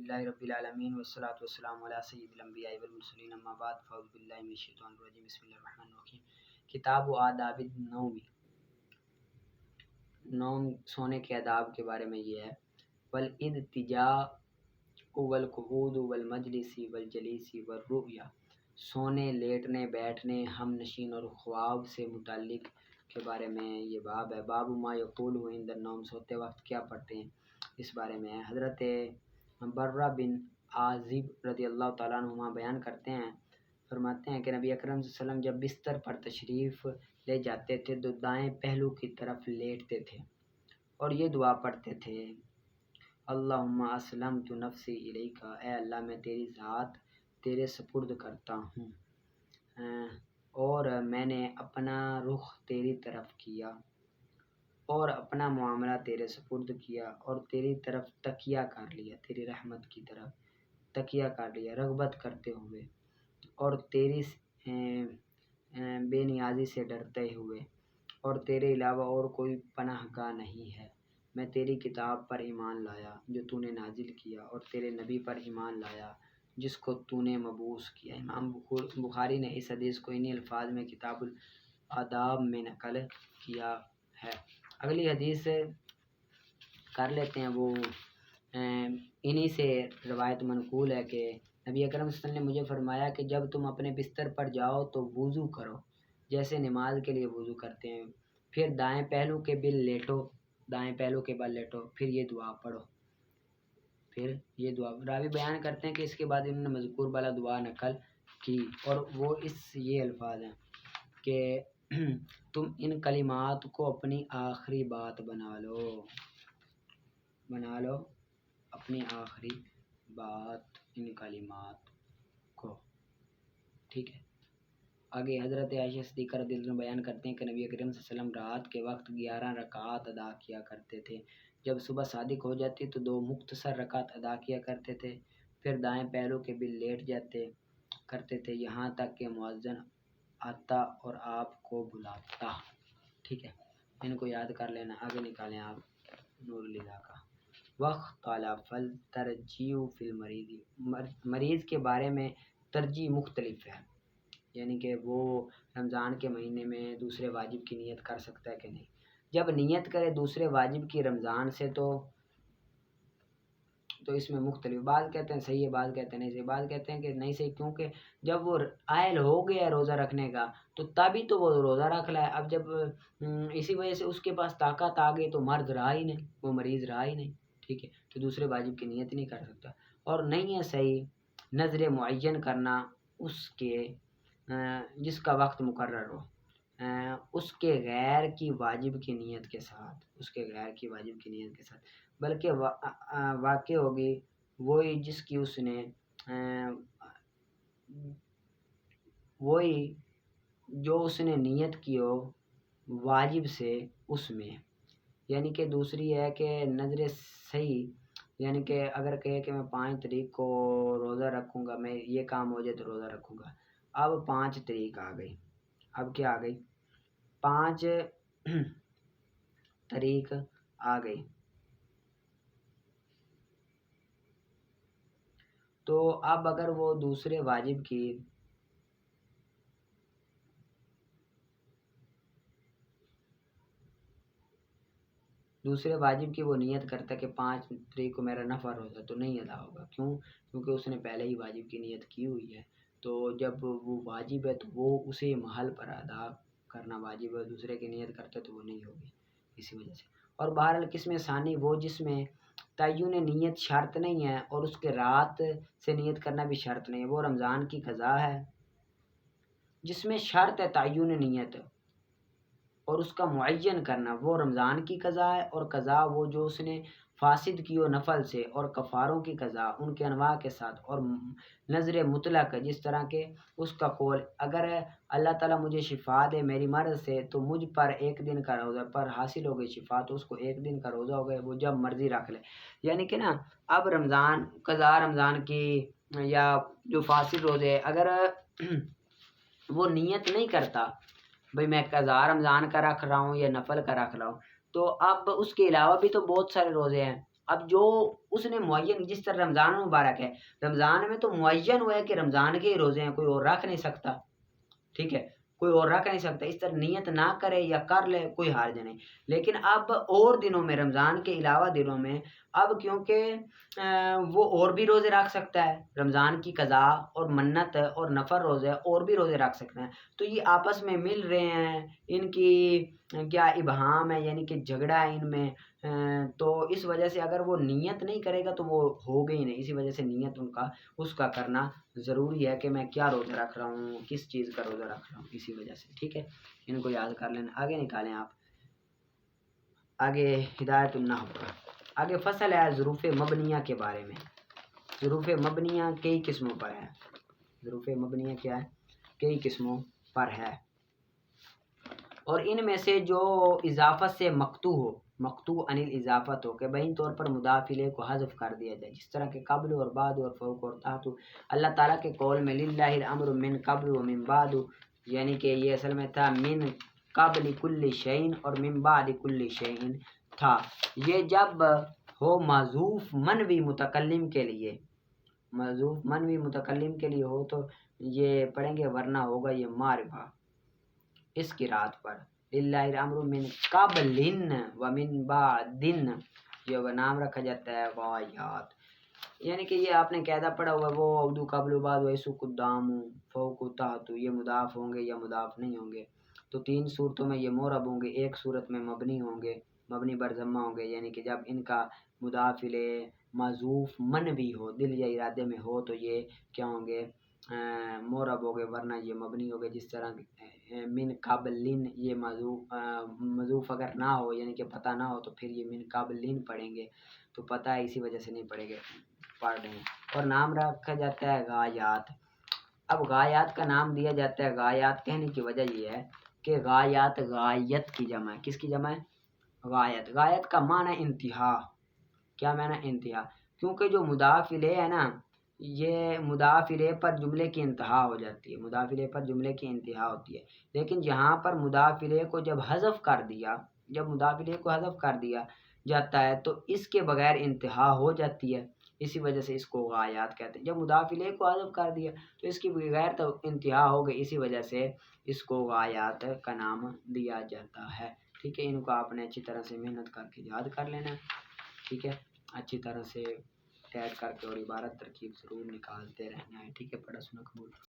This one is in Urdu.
الحمدللہ رب العالمین والصلاة والسلام علی سید الانبیاء والمرسلین اما بعد فاعوذ باللہ من الشیطان الرجیم بسم اللہ الرحمن الرحیم کتاب آداب النوم نوم سونے کے آداب کے بارے میں یہ ہے والاضطجاع والقعود والمجلس والجلیس والرؤیا سونے لیٹنے بیٹھنے ہم نشین اور خواب سے متعلق کے بارے میں یہ باب ہے باب ما یقول عند النوم سوتے وقت کیا پڑھتے ہیں اس بارے میں حضرت برہ بن عازب رضی اللہ تعالیٰ عنہما بیان کرتے ہیں فرماتے ہیں کہ نبی اکرم صلی اللہ علیہ وسلم جب بستر پر تشریف لے جاتے تھے تو دائیں پہلو کی طرف لیٹتے تھے اور یہ دعا پڑھتے تھے اللہم اسلمت نفسی الیک اے اللہ میں تیری ذات تیرے سپرد کرتا ہوں اور میں نے اپنا رخ تیری طرف کیا اور اپنا معاملہ تیرے سپرد کیا اور تیری طرف تکیہ کر لیا تیری رحمت کی طرف تکیہ کر لیا رغبت کرتے ہوئے اور تیری بے نیازی سے ڈرتے ہوئے اور تیرے علاوہ اور کوئی پناہ گاہ نہیں ہے میں تیری کتاب پر ایمان لایا جو تو نے نازل کیا اور تیرے نبی پر ایمان لایا جس کو تو نے مبعوث کیا امام بخاری نے اس حدیث کو انہی الفاظ میں کتاب الآداب میں نقل کیا ہے اگلی حدیث کر لیتے ہیں وہ انہی سے روایت منقول ہے کہ نبی اکرم صلی اللہ علیہ وسلم نے مجھے فرمایا کہ جب تم اپنے بستر پر جاؤ تو وضو کرو جیسے نماز کے لیے وضو کرتے ہیں پھر دائیں پہلو کے بل لیٹو دائیں پہلو کے بل لیٹو پھر یہ دعا پڑھو پھر یہ دعا راوی بیان کرتے ہیں کہ اس کے بعد انہوں نے مذکور والا دعا نقل کی اور وہ یہ الفاظ ہیں کہ تم ان کلمات کو اپنی آخری بات بنا لو اپنی آخری بات ان کلمات کو ٹھیک ہے آگے حضرت عائشہ صدیقہ رضی اللہ عنہ بیان کرتے ہیں کہ نبی کریم صلی اللہ علیہ وسلم رات کے وقت 11 رکعات ادا کیا کرتے تھے جب صبح صادق ہو جاتی تو 2 مختصر رکعت ادا کیا کرتے تھے پھر دائیں پہلو کے بل لیٹ جاتے کرتے تھے یہاں تک کہ مؤذن آتا اور آپ کو بلاتا ٹھیک ہے ان کو یاد کر لینا آگے نکالیں آپ نور الہدیٰ کا واختلف الترجیح فی المریض مریض کے بارے میں ترجیح مختلف ہے یعنی کہ وہ رمضان کے مہینے میں دوسرے واجب کی نیت کر سکتا ہے کہ نہیں جب نیت کرے دوسرے واجب کی رمضان سے تو اس میں مختلف بعض کہتے ہیں صحیح ہے بعض کہتے ہیں نہیں صحیح بعض کہتے ہیں کہ نہیں صحیح کیونکہ جب وہ عائل ہو گیا روزہ رکھنے کا تو تبھی تو وہ روزہ رکھ لائے اب جب اسی وجہ سے اس کے پاس طاقت آ گئی تو مرض رہا ہی نہیں وہ مریض رہا ہی نہیں ٹھیک ہے تو دوسرے واجب کی نیت نہیں کر سکتا اور نہیں ہے صحیح نظر معین کرنا اس کے جس کا وقت مقرر ہو اس کے غیر کی واجب کی نیت کے ساتھ بلکہ واقع ہوگی وہی جس کی اس نے وہی جو اس نے نیت کی ہو واجب سے اس میں یعنی کہ دوسری ہے کہ نظر صحیح یعنی کہ اگر کہے کہ میں 5 تاریخ کو روزہ رکھوں گا میں یہ کام ہو جائے تو روزہ رکھوں گا اب 5 تاریخ آ گئی اب کیا آ گئی 5 تاریخ آ گئی تو اب اگر وہ دوسرے واجب کی وہ نیت کرتا ہے کہ 5 تاریخ کو میرا نفل روزہ تو نہیں ادا ہوگا کیونکہ اس نے پہلے ہی واجب کی نیت کی ہوئی ہے تو جب وہ واجب ہے تو وہ اسے محل پر ادا کرنا واجب ہے دوسرے کی نیت کرتا ہے تو وہ نہیں ہوگی اسی وجہ سے اور بہرحال قسم ثانی وہ جس میں تعین نیت شرط نہیں ہے اور اس کے رات سے نیت کرنا بھی شرط نہیں ہے وہ رمضان کی قضا ہے جس میں شرط ہے تعین نیت اور اس کا معین کرنا وہ رمضان کی قضا ہے اور قضا وہ جو اس نے فاسد کی ہو نفل سے اور کفاروں کی قضا ان کے انواع کے ساتھ اور نظر مطلق جس طرح کے اس کا قول اگر اللہ تعالیٰ مجھے شفا دے میری مرض سے تو مجھ پر 1 دن کا روزہ پر حاصل ہو گئی شفا تو اس کو 1 دن کا روزہ ہو گئے وہ جب مرضی رکھ لے یعنی کہ نا اب رمضان قضا رمضان کی یا جو فاسد روزے اگر وہ نیت نہیں کرتا بھئی میں قضا رمضان کا رکھ رہا ہوں یا نفل کا رکھ رہا ہوں تو اب اس کے علاوہ بھی تو بہت سارے روزے ہیں اب جو اس نے معین، جس طرح رمضان مبارک ہے، رمضان میں تو معین ہوا ہے کہ رمضان کے ہی روزے ہیں، کوئی اور رکھ نہیں سکتا، ٹھیک ہے، کوئی اور رکھ نہیں سکتا، اس طرح نیت نہ کرے یا کر لے کوئی حرج نہیں۔ لیکن اب اور دنوں میں، رمضان کے علاوہ دنوں میں، اب کیونکہ وہ اور بھی روزے رکھ سکتا ہے، رمضان کی قضا اور منت اور نفر روزے اور بھی روزے رکھ سکتے ہیں، تو یہ آپس میں مل رہے ہیں، ان کی کیا ابہام ہے، یعنی کہ جھگڑا ہے ان میں، تو اس وجہ سے اگر وہ نیت نہیں کرے گا تو وہ ہوگا ہی نہیں، اسی وجہ سے نیت ان کا اس کا کرنا ضروری ہے کہ میں کیا روزہ رکھ رہا ہوں، کس چیز کا روزہ رکھ رہا ہوں، اسی وجہ سے، ٹھیک ہے، ان کو یاد کر لینا۔ آگے نکالیں آپ، آگے ہدایت النحو کا آگے فصل ہے ظروف مبنیہ کے بارے میں۔ ظروف مبنیہ کئی قسموں پر ہے، ظروف مبنیہ کیا ہے، کئی قسموں پر ہے، اور ان میں سے جو اضافت سے مقطوع ہو، مقطوع عن الاضافت ہو، کہ بہین طور پر مضاف الیہ کو حذف کر دیا جائے، جس طرح کہ قبل اور بعد اور فوق اور تحت۔ اللہ تعالیٰ کے قول میں للہ الامر من قبل و من بعد، یعنی کہ یہ اصل میں تھا من قبل کل شیء اور من بعد کل شیء تھا، یہ جب ہو معذوف منوی متکلم کے لیے، معذوف منوی متکلم کے لیے ہو تو یہ پڑھیں گے، ورنہ ہوگا یہ معرفہ اس کی رات پر۔ للہ الامر من قبل و من بعد، یہ وہ نام رکھا جاتا ہے غایات، یعنی کہ یہ آپ نے قاعدہ پڑھا ہوا، وہ اودو قبل و بعد ویسو قدام فوق تحت، یہ مضاف ہوں گے یا مضاف نہیں ہوں گے، تو تین صورتوں میں یہ معرب ہوں گے، ایک صورت میں مبنی ہوں گے، مبنی بر ضمہ ہوں گے، یعنی کہ جب ان کا مضاف الیہ معذوف منوی ہو، دل یا ارادے میں ہو تو یہ کیا ہوں گے، معرب ہو گئے، ورنہ یہ مبنی ہو گئے، جس طرح من قبل، یہ معذوف اگر نہ ہو، یعنی کہ پتہ نہ ہو تو پھر یہ من قبل پڑھیں گے، تو پتہ ہے اسی وجہ سے نہیں پڑھیں گے، پڑھ رہے ہیں۔ اور نام رکھا جاتا ہے غایات۔ اب غایات کا نام دیا جاتا ہے، غایات کہنے کی وجہ یہ ہے کہ غایات غایت کی جمع ہے، کس کی جمع ہے، غایت، غایت کا معنی انتہا، کیا معنی انتہا، کیونکہ جو مضاف الیہ ہے نا، یہ مضاف الیہ پر جملے کی انتہا ہو جاتی ہے، مضاف الیہ پر جملے کی انتہا ہوتی ہے، لیکن یہاں پر مضاف الیہ کو جب حذف کر دیا، جب مضاف الیہ کو حذف کر دیا جاتا ہے تو اس کے بغیر انتہا ہو جاتی ہے، اسی وجہ سے اس کو غایات کہتے ہیں۔ جب مضاف الیہ کو حذف کر دیا تو اس کی بغیر تو انتہا ہو گئی، اسی وجہ سے اس کو غایات کا نام دیا جاتا ہے، ٹھیک ہے، ان کو آپ نے اچھی طرح سے محنت کر کے یاد کر لینا ہے، ٹھیک ہے، اچھی طرح سے ٹیگ کر کے اور عبارت ترکیب ضرور نکالتے رہنا ہے، ٹھیک ہے، پڑھا سنا قبول۔